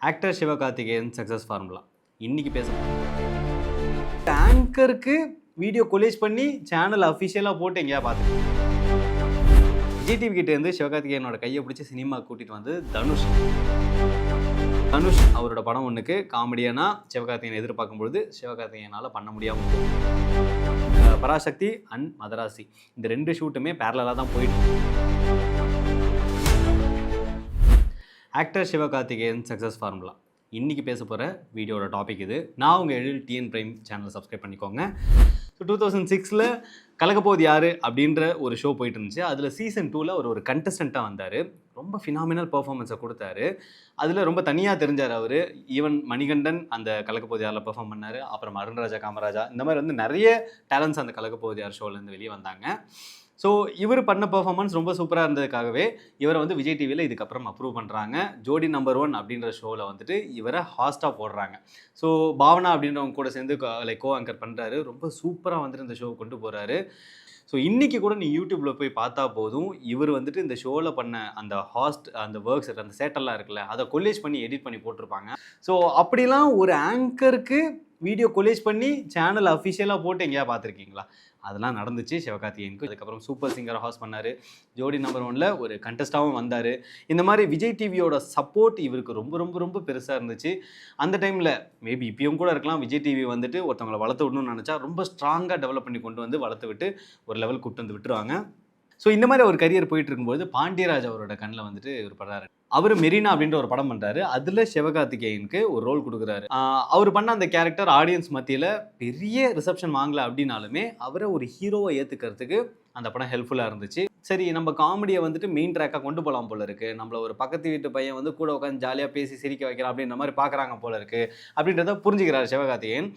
Actor Sivakarthikeyan success formula இன்னைக்கு பேச ஆங்கருக்கு video collage பண்ணி சேனல் அஃபிஷியலாக போட்டு எங்கேயா பார்த்து விஜய் டிவி கிட்ட இருந்து சிவகார்த்திகேயனோட கையை பிடிச்சி சினிமா கூட்டிட்டு வந்து தனுஷ் அவரோட படம் ஒன்றுக்கு காமெடியானா சிவகார்த்திகேயன் எதிர்பார்க்கும்பொழுது சிவகார்த்திகேயனால் பண்ண முடியாமல் பராசக்தி அண்ட் மதராசி இந்த ரெண்டு ஷூட்டுமே பேரலாக தான் போயிட்டு ஆக்டர் சிவகார்த்திகேயன் சக்ஸஸ் ஃபார்முலா இன்றைக்கி பேச போகிற வீடியோட டாபிக் இது. நான் உங்கள் எழில் டிஎன் பிரைம் சேனலை சப்ஸ்கிரைப் பண்ணிக்கோங்க. ஸோ 2006 கலக்கப்போது யார் அப்படின்ற ஒரு ஷோ போயிட்டு இருந்துச்சு. அதில் சீசன் 2 ஒரு கண்டஸ்டண்ட்டாக வந்தார். ரொம்ப ஃபினாமினல் பர்ஃபார்மன்ஸை கொடுத்தாரு. அதில் ரொம்ப தனியாக தெரிஞ்சார் அவர். ஈவன் மணிகண்டன் அந்த கலக்கப்போது யாரில் பெர்ஃபார்ம் பண்ணார். அப்புறம் அருண்ராஜா, காமராஜா இந்த மாதிரி வந்து நிறைய டேலண்ட்ஸ் அந்த கலக்கப்போது யார் ஷோலேருந்து வெளியே வந்தாங்க. ஸோ இவர் பண்ண பர்ஃபார்மன்ஸ் ரொம்ப சூப்பராக இருந்ததுக்காகவே இவரை வந்து விஜய் டிவியில் இதுக்கப்புறம் அப்ரூவ் பண்ணுறாங்க. ஜோடி நம்பர் 1 அப்படின்ற ஷோவில் வந்துட்டு இவரை ஹாஸ்ட்டாக போடுறாங்க. ஸோ பாவனா அப்படின்றவங்க கூட சேர்ந்து கோ ஆங்கர் பண்ணுறாரு. ரொம்ப சூப்பராக வந்துட்டு இந்த ஷோ கொண்டு போகிறாரு. ஸோ இன்றைக்கி கூட நீ யூடியூப்பில் போய் பார்த்தா போதும், இவர் வந்துட்டு இந்த ஷோவில் பண்ண அந்த அந்த ஒர்க்ஸ் அந்த சேட்டெல்லாம் இருக்குல்ல, அதை கொலேஜ் பண்ணி எடிட் பண்ணி போட்டிருப்பாங்க. ஸோ அப்படிலாம் ஒரு ஆங்கருக்கு வீடியோ கொலேஜ் பண்ணி சேனல் அஃபிஷியலாக போட்டு எங்கேயா பார்த்துருக்கீங்களா? அதெல்லாம் நடந்துச்சு சிவகார்த்திகேயனுக்கு. அதுக்கப்புறம் சூப்பர் சிங்கர் ஹாஸ்ட் பண்ணார். ஜோடி நம்பர் 1 ஒரு கண்டஸ்டாகவும் வந்தார். இந்த மாதிரி விஜய் டிவியோட சப்போர்ட் இவருக்கு ரொம்ப ரொம்ப ரொம்ப பெருசாக இருந்துச்சு. அந்த டைமில் மேபி இப்பயும் கூட இருக்கலாம், விஜய் டிவி வந்துட்டு ஒருத்தவங்களை வளர்த்து விடணும்னு நினச்சா ரொம்ப ஸ்ட்ராங்காக டெவலப் பண்ணி கொண்டு வந்து வளர்த்து விட்டு ஒரு லெவல் கூட்டு வந்து விட்டுருவாங்க. ஸோ இந்த மாதிரி ஒரு கரியர் போயிட்டு இருக்கும்போது பாண்டியராஜ் அவரோட கண்ணில் வந்துட்டு இவர் படுறாரு. அவர் மெரினா அப்படின்ற ஒரு படம் பண்ணுறாரு. அதில் சிவகார்த்திகேயனுக்கு ஒரு ரோல் கொடுக்குறாரு. அவர் பண்ண அந்த கேரக்டர் ஆடியன்ஸ் மத்தியில் பெரிய ரிசப்ஷன் வாங்கலை அப்படின்னாலுமே அவரை ஒரு ஹீரோவை ஏற்றுக்கிறதுக்கு அந்த படம் ஹெல்ப்ஃபுல்லாக இருந்துச்சு. சரி, நம்ம காமெடியை வந்துட்டு மெயின் ட்ராக்காக கொண்டு போகலாம் போல இருக்குது, நம்மள ஒரு பக்கத்து வீட்டு பையன் வந்து கூட உட்காந்து ஜாலியாக பேசி சிரிக்க வைக்கிறான் அப்படின்ற மாதிரி பார்க்குறாங்க போல இருக்குது அப்படின்றத புரிஞ்சுக்கிறார் சிவகார்த்திகேயன்.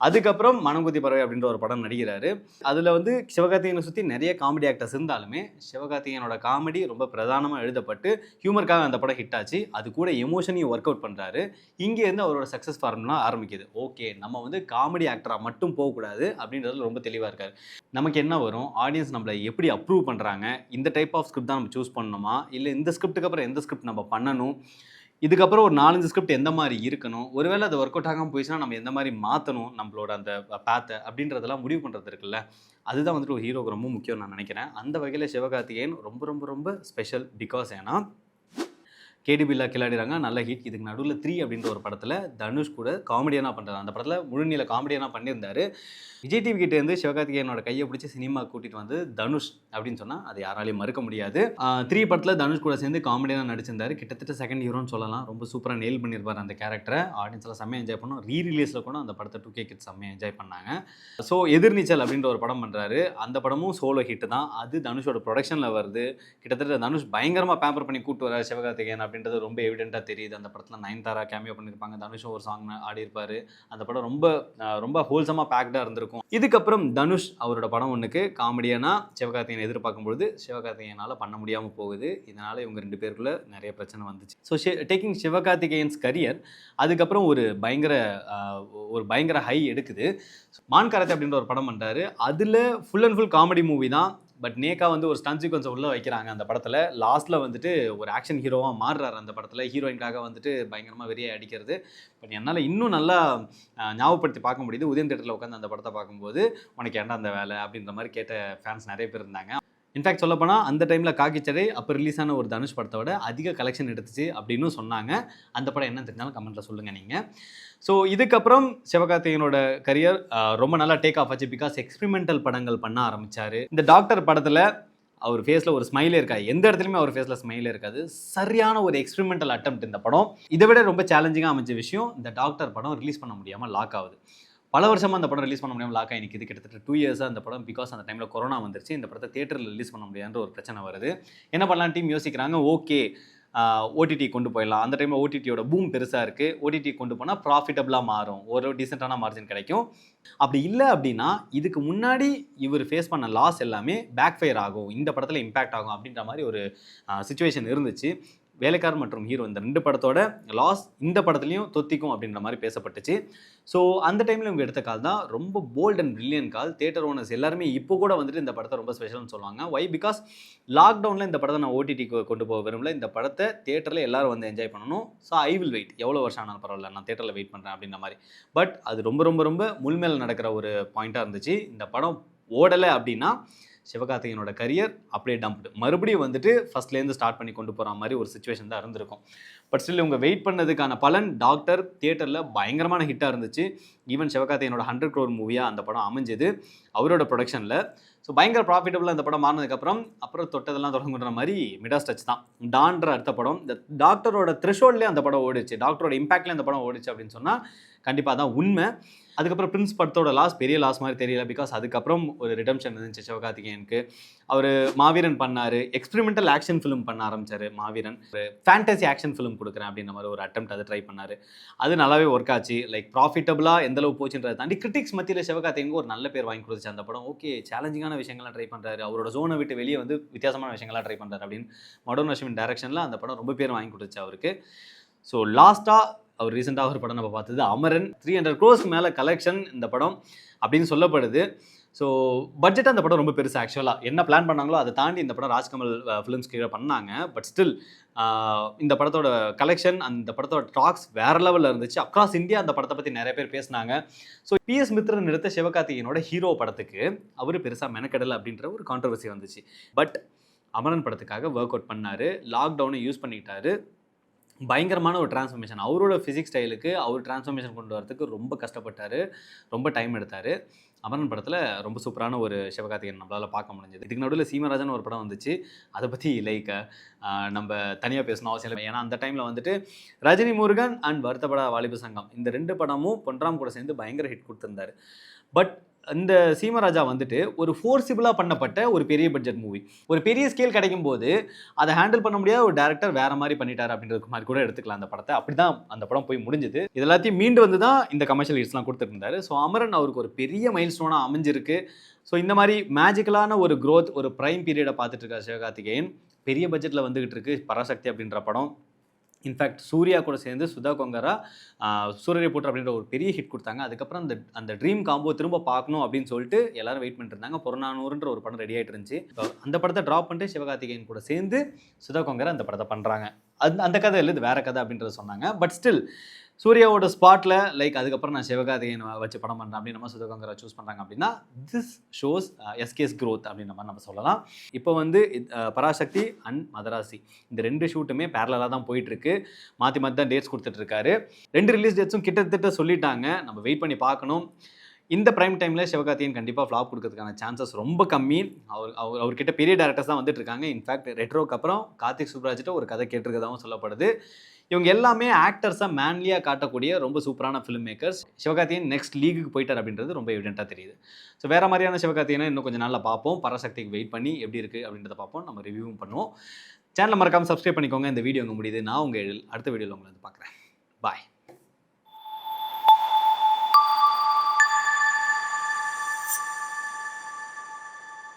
அதுக்கப்புறம் மனங்குத்தி பறவை அப்படின்ற ஒரு படம் நடிக்கிறாரு. அதில் வந்து சிவகார்த்திகேயனை சுற்றி நிறைய காமெடி ஆக்டர்ஸ் இருந்தாலுமே சிவகார்த்திகேயனோட காமெடி ரொம்ப பிரதானமாக எழுதப்பட்டு ஹியூமருக்காக அந்த படம் ஹிட் ஆச்சு. அது கூட எமோஷனையும் ஒர்க் அவுட் பண்ணுறாரு. இங்கேருந்து அவரோட சக்ஸஸ் ஃபார்முலா ஆரம்பிக்குது. ஓகே, நம்ம வந்து காமெடி ஆக்டராக மட்டும் போகக்கூடாது அப்படின்றதுல ரொம்ப தெளிவாக இருக்கார். நமக்கு என்ன வரும், ஆடியன்ஸ் நம்மளை எப்படி அப்ரூவ் பண்ணுறாங்க, இந்த டைப் ஆஃப் ஸ்கிரிப்ட் தான் நம்ம சூஸ் பண்ணணுமா, இல்லை இந்த ஸ்கிரிப்டுக்கு அப்புறம் எந்த ஸ்கிரிப்ட் நம்ம பண்ணணும், இதுக்கப்புறம் ஒரு 4-5 ஸ்கிரிப்ட் எந்த மாதிரி இருக்கணும், ஒருவேளை அது ஒர்க் அவுட் ஆகாமல் போயிடுச்சுன்னா நம்ம எந்த மாதிரி மாற்றணும் நம்மளோட அந்த பேத்தை அப்படின்றதெல்லாம் முடிவு பண்ணுறது இருக்குல்ல, அதுதான் வந்துட்டு ஒரு ஹீரோக்கு ரொம்ப முக்கியம் நான் நினைக்கிறேன். அந்த வகையில் சிவகார்த்திகேயன் ரொம்ப ரொம்ப ரொம்ப ஸ்பெஷல். பிகாஸ் ஏன்னா கேடிபில்லா கிளாடிறாங்க, நல்ல ஹிட். இதுக்கு நடுவில் 3 அப்படின்ற ஒரு படத்தில் தனுஷ் கூட காமெடியனாக பண்ணுறாரு. அந்த படத்தில் முழுநீள காமெடியனாக பண்ணியிருந்தார். விஜய் டிவி கிட்டே இருந்து சிவகார்த்திகேயனோட கையை பிடிச்சி சினிமா கூட்டிகிட்டு வந்து தனுஷ் அப்படின்னு சொன்னால் அது யாராலையும் மறுக்க முடியாது. 3 படத்தில் தனுஷ் கூட சேர்ந்து காமெடியனாக நடிச்சிருந்தார். கிட்டத்தட்ட செகண்ட் ஹீரோன்னு சொல்லலாம். ரொம்ப சூப்பராக நெயில் பண்ணியிருப்பார் அந்த கேரக்டரை. ஆடியன்ஸ்லாம் செம்மையாக என்ஜாய் பண்ணோம். ரீரிலீஸில் கூட அந்த படத்தை 2K கிட்ஸ் செம்மையாக என்ஜாய் பண்ணாங்க. ஸோ எதிர்நீச்சல் அப்படின்ற ஒரு படம் பண்ணுறாரு. அந்த படமும் சோலோ ஹிட்டு தான். அது தனுஷோட ப்ரொடக்ஷனில் வருது. கிட்டத்தட்ட தனுஷ் பயங்கரமாக பேம்பர் பண்ணி கூப்பிட்டு வரார் சிவகார்த்திகேயன் அப்படின்றது ரொம்ப எவிடென்ட்டாக தெரியுது. அந்த படத்தில் நயன்தாரா கேமியோ பண்ணியிருப்பாங்க. தனுஷும் ஒரு சாங் ஆடி இருப்பார். அந்த படம் ரொம்ப ரொம்ப ஹோல்சமாக பேக்டாக இருந்திருக்கும். இதுக்கப்புறம் தனுஷ் அவரோட படம் ஒன்றுக்கு காமெடியானா சிவகார்த்திகேயன் எதிர்பார்க்கும்பொழுது சிவகார்த்திகேயனால் பண்ண முடியாமல் போகுது. இதனால் இவங்க 2 பேருக்குள்ள நிறைய பிரச்சனை வந்துச்சு. ஸோ டேக்கிங் சிவகார்த்திகேயன்ஸ் கரியர் அதுக்கப்புறம் ஒரு பயங்கர ஹை எடுக்குது. மான் காரத்தை அப்படின்ற ஒரு படம் பண்ணுறாரு. அதில் full and full comedy movie தான். பட் நேக்கா வந்து ஒரு ஸ்டன் சீக்வன்ஸை உள்ளே வைக்கிறாங்க அந்த படத்தில். லாஸ்ட்டில் வந்துட்டு ஒரு ஆக்ஷன் ஹீரோவாக மாறுறாரு அந்த படத்தில். ஹீரோயின்காக வந்துட்டு பயங்கரமாக வெறியை அடிக்கிறது. பட் என்னால் இன்னும் நல்லா ஞாபகப்படுத்தி பார்க்க முடியுது. உதயம் தேட்டரில் உட்காந்து அந்த படத்தை பார்க்கும்போது உனக்கு ஏன்டா அந்த வேலை அப்படின்ற மாதிரி கேட்ட ஃபேன்ஸ் நிறைய பேர் இருந்தாங்க. இன்ஃபேக்ட் சொல்லப்போனால் அந்த டைமில் காக்கிச்சடை அப்போ ரிலீஸ் ஆன ஒரு தனுஷ் படத்தை விட அதிக கலெக்ஷன் எடுத்துச்சு அப்படின்னு சொன்னாங்க. அந்த படம் என்ன தெரிஞ்சாலும் கமெண்ட்டில் சொல்லுங்கள் நீங்கள். ஸோ இதுக்கப்புறம் சிவகார்த்திகேயனோட கரியர் ரொம்ப நல்லா டேக் ஆஃப் ஆச்சு. பிகாஸ் எக்ஸ்பெரிமெண்டல் படங்கள் பண்ண ஆரம்பித்தார். இந்த டாக்டர் படத்தில் அவர் ஃபேஸில் ஒரு ஸ்மைலே இருக்காது. எந்த இடத்துலையுமே அவர் ஃபேஸில் ஸ்மைலே இருக்காது. சரியான ஒரு எக்ஸ்பெரிமெண்டல் அட்டெம்ப்ட் இந்த படம். இதை விட ரொம்ப சேலஞ்சிங்காக அமைச்ச விஷயம், இந்த டாக்டர் படம் ரிலீஸ் பண்ண முடியாமல் லாக் ஆகுது. பல வருஷமாக அந்த படம் ரிலீஸ் பண்ண முடியாமல் லாக் ஆகி நிற்கிது. கிட்டத்தட்ட 2 இயர்ஸாக அந்த படம். பிகாஸ் அந்த டைமில் கொரோனா வந்துருச்சு. இந்த படத்தை தியேட்டரில் ரிலீஸ் பண்ண முடியாதுன்ற ஒரு பிரச்சனை வருது. என்ன பண்ணலாம் டீம் யோசிக்கிறாங்க. ஓகே, ஓடிடி கொண்டு போயிடலாம். அந்த டைமில் ஓடிடியோட பூம் பெருசாக இருக்குது. ஓடிடி கொண்டு போனால் ப்ராஃபிட்டபிளாக மாறும், ஒரு டீசெண்டான மார்ஜின் கிடைக்கும். அப்படி இல்லை அப்படின்னா இதுக்கு முன்னாடி இவர் ஃபேஸ் பண்ண லாஸ் எல்லாமே பேக் ஃபயர் ஆகும், இந்த படத்தில் இம்பேக்ட் ஆகும் அப்படின்ற மாதிரி ஒரு சுச்சுவேஷன் இருந்துச்சு. வேலைக்காரன் மற்றும் ஹீரோ இந்த 2 படத்தோட லாஸ் இந்த படத்துலையும் தொத்திக்கும் அப்படின்ற மாதிரி பேசப்பட்டுச்சு. ஸோ அந்த டைமில் இவங்க எடுத்த கால் தான் ரொம்ப bold and brilliant call. Theatre owners எல்லாருமே இப்போ கூட வந்துட்டு இந்த படத்தை ரொம்ப ஸ்பெஷல்னு சொல்லுவாங்க. வை பிகாஸ் லாக்டவுனில் இந்த படத்தை நான் ஓடிடிக்கு கொண்டு போக விரும்பல. இந்த படத்தை தியேட்டரில் எல்லாரும் வந்து என்ஜாய் பண்ணணும். ஸோ ஐ வில் வெயிட், எவ்வளோ வருஷம் ஆனாலும் பரவாயில்ல, நான் தியேட்டரில் வெயிட் பண்ணுறேன் அப்படின்ற மாதிரி. பட் அது ரொம்ப ரொம்ப ரொம்ப முள்மேல் நடக்கிற ஒரு பாயிண்ட்டாக இருந்துச்சு. இந்த படம் ஓடலை அப்படின்னா சிவகார்த்திகேயனோட கரியர் அப்படியே டம்ப்டு. மறுபடியும் வந்துட்டு ஃபஸ்ட்லேருந்து ஸ்டார்ட் பண்ணி கொண்டு போகிற மாதிரி ஒரு சுச்சுவேஷன் தான் இருந்திருக்கும். பட் ஸ்டில் இவங்க வெயிட் பண்ணதுக்கான பலன் டாக்டர் தியேட்டரில் பயங்கரமான ஹிட்டாக இருந்துச்சு. ஈவன் சிவகார்த்திகேயனோட 100 crore மூவியாக அந்த படம் அமைஞ்சது அவரோட ப்ரொடக்ஷனில். ஸோ பயங்கர ப்ராஃபிட்டபுளாக இந்த படம் மாறினதுக்கப்புறம் தொட்டதெல்லாம் தொடங்குற மாதிரி மிடாஸ் டச் தான் டான்ற அடுத்த படம். இந்த டாக்டரோட த்ரெஷோல்ட்லேயே அந்த படம் ஓடிச்சு, டாக்டரோட இம்பாக்ட்லேயே அந்த படம் ஓடிச்சு அப்படின்னு சொன்னால் கண்டிப்பாக தான் உண்மை. அதுக்கப்புறம் பிரின்ஸ் படத்தோட லாஸ் பெரிய லாஸ் மாதிரி தெரியல. பிகாஸ் அதுக்கப்புறம் ஒரு ரிடம்ஷன் இருந்துச்சு சிவகார்த்திகேயனுக்கு. அவர் மாவீரன் பண்ணார், எக்ஸ்பெரிமெண்டல் ஆக்ஷன் ஃபிலிம் பண்ண ஆரம்பித்தார். மாவீரன் ஒரு ஃபேண்டசி ஆக்ஷன் ஃபிலிம் கொடுக்குறேன் அப்படின்ற மாதிரி ஒரு அட்டெம்ப்ட் அதை ட்ரை பண்ணார். அது நல்லாவே ஒர்க் ஆச்சு. லைக் ப்ராஃபிட்டபுளாக எந்தளவு போச்சுன்றதை தாண்டி கிரிட்டிக்ஸ் மத்தியில் சிவகார்த்திகேயனுக்கு ஒரு நல்ல பேர் வாங்கி கொடுத்துச்சு அந்த படம். ஓகே, சேலஞ்சிங்கான விஷயங்கள்லாம் ட்ரை பண்ணுறாரு, அவரோட ஜோனை விட்டு வெளியே வந்து வித்தியாசமான விஷயங்கள்லாம் ட்ரை பண்ணுறாரு அப்படின்னு மனோன் அஸ்வின் டைரக்ஷனில் அந்த படம் ரொம்ப பேர் வாங்கி கொடுத்துச்சு அவருக்கு. ஸோ லாஸ்ட்டாக அவர் ரீசெண்டாக ஒரு படம் நம்ம பார்த்தது அமரன். 300 crores மேலே கலெக்ஷன் இந்த படம் அப்படின்னு சொல்லப்படுது. ஸோ பட்ஜெட்டாக அந்த படம் ரொம்ப பெருசு. ஆக்சுவலாக என்ன பிளான் பண்ணாங்களோ அதை தாண்டி இந்த படம் ராஜ்கமல் ஃபிலிம்ஸ் கீழே பண்ணாங்க. பட் ஸ்டில் இந்த படத்தோட கலெக்ஷன், அந்த படத்தோட டாக்ஸ் வேறு லெவலில் இருந்துச்சு. அக்ராஸ் இந்தியா அந்த படத்தை பற்றி நிறைய பேர் பேசினாங்க. ஸோ PS மித்ரன் எடுத்த சிவகார்த்திகேயனோட ஹீரோ படத்துக்கு அவர் பெருசாக மெனக்கெடலை அப்படின்ற ஒரு கான்ட்ரவர்சி வந்துச்சு. பட் அமரன் படத்துக்காக ஒர்க் அவுட் பண்ணார், லாக்டவுனை யூஸ் பண்ணிக்கிட்டாரு. பயங்கரமான ஒரு டிரான்ஸ்ஃபர்மேஷன், அவரோட ஃபிசிக்ஸ் ஸ்டைலுக்கு அவர் டிரான்ஸ்ஃபர்மேஷன் கொண்டு வரதுக்கு ரொம்ப கஷ்டப்பட்டார், ரொம்ப டைம் எடுத்தார். அமரன் படத்தில் ரொம்ப சூப்பரான ஒரு சிவகார்த்திகேயன் நம்மளால் பார்க்க முடிஞ்சது. இதுக்கு நடுவில் சீமராஜன் ஒரு படம் வந்துச்சு, அதை பற்றி லைக் நம்ம தனியாக பேசணும் அவசியம் இல்லை. ஏன்னா அந்த டைமில் வந்துட்டு ரஜினி முருகன் அண்ட் வருத்தப்பட வாலிப சங்கம் இந்த 2 படமும் பொன்ராம் கூட சேர்ந்து பயங்கர ஹிட் கொடுத்துருந்தாரு. பட் இந்த சீமராஜா வந்துட்டு ஒரு ஃபோர்சிபிளாக பண்ணப்பட்ட ஒரு பெரிய பட்ஜெட் மூவி. ஒரு பெரிய ஸ்கேல் கிடைக்கும் போது அதை ஹேண்டில் பண்ண முடியாத ஒரு டேரக்டர் வேறு மாதிரி பண்ணிட்டார் அப்படின்றது மாதிரி கூட எடுத்துக்கலாம் அந்த படத்தை. அப்படி தான் அந்த படம் போய் முடிஞ்சுது. இது எல்லாத்தையும் மீண்டு வந்து தான் இந்த கமர்ஷியல் ஹிட்ஸ்லாம் கொடுத்துருந்தாரு. ஸோ அமரன் அவருக்கு ஒரு பெரிய மைல் ஸ்டோனாக அமைஞ்சிருக்கு. ஸோ இந்த மாதிரி மேஜிக்கலான ஒரு க்ரோத், ஒரு ப்ரைம் பீரியடை பார்த்துட்டு இருக்கார் சிவகார்த்திகேயன். பெரிய பட்ஜெட்டில் வந்துகிட்டு இருக்கு பராசக்தி அப்படின்ற படம். இன்ஃபேக்ட் சூர்யா கூட சேர்ந்து சுதா கொங்கரா சூரிய போட்டு அப்படின்ற ஒரு பெரிய ஹிட் கொடுத்தாங்க. அதுக்கப்புறம் அந்த ட்ரீம் காம்போ திரும்ப பார்க்கணும் அப்படின்னு சொல்லிட்டு எல்லாரும் வெயிட் பண்ணிட்டு இருந்தாங்க. புறநானூறுன்ற ஒரு படம் ரெடி ஆகிட்டு இருந்துச்சு. அந்த படத்தை ட்ராப் பண்ணிட்டு சிவகார்த்திகேயன் கூட சேர்ந்து சுதா கொங்கரா அந்த படத்தை பண்ணுறாங்க. அந்த கதை இல்லை, இது வேற கதை அப்படின்றத சொன்னாங்க. பட் ஸ்டில் சூர்யாவோட ஸ்பாட்டில் லைக் அதுக்கப்புறம் நான் சிவகார்த்திகேயன் வச்சு படம் பண்ணுறேன் அப்படின்னு நம்ம சுதா கொங்கரா சூஸ் பண்ணுறாங்க அப்படின்னா திஸ் ஷோஸ் எஸ்கேஸ் க்ரோத் அப்படின்ற மாதிரி நம்ம சொல்லலாம். இப்போ வந்து பராசக்தி அண்ட் மதராசி இந்த 2 ஷூட்டுமே பேரலாக தான் போயிட்டுருக்கு. மாற்றி மாற்றி தான் டேட்ஸ் கொடுத்துட்ருக்காரு. 2 ரிலீஸ் டேட்ஸும் கிட்டத்தட்ட சொல்லிட்டாங்க. நம்ம வெயிட் பண்ணி பார்க்கணும். இந்த ப்ரைம் டைமில் சிவகார்த்திகேயன் கண்டிப்பாக ஃப்ளாப் கொடுக்கறதுக்கான சான்சஸ் ரொம்ப கம்மி. அவர்கிட்ட பெரிய டேரக்டர்ஸ் தான் வந்துட்டு இருக்காங்க. இன்ஃபேக்ட் ரெட்ரோக்கு அப்புறம் கார்த்திக் சுப்ராஜ்கிட்ட ஒரு கதை கேட்டிருக்கதாகவும் சொல்லப்படுது. இவங்க எல்லாமே ஆக்டர்ஸாக மேன்லியாக காட்டக்கூடிய ரொம்ப சூப்பரான ஃபிலிம் மேக்கர்ஸ். சிவகார்த்திகேயன் நெக்ஸ்ட் லீகுக்கு போயிட்டார் அப்படின்றது ரொம்ப எவிடென்ட்டாக தெரியுது. ஸோ வேறு மாதிரியான சிவகார்த்திகேயனை இன்னும் கொஞ்சம் நாளில் பார்ப்போம். பராசக்திக்கு வெயிட் பண்ணி எப்படி இருக்குது அப்படின்றத பார்ப்போம். நம்ம ரிவ்யூவும் பண்ணுவோம். சேனலை மறக்காமல் சப்ஸ்கிரைப் பண்ணிக்கோங்க. இந்த வீடியோ உங்க முடியுது. நான் உங்கள் எழில் அடுத்த வீடியோவில் உங்களை வந்து பார்க்குறேன். பாய்.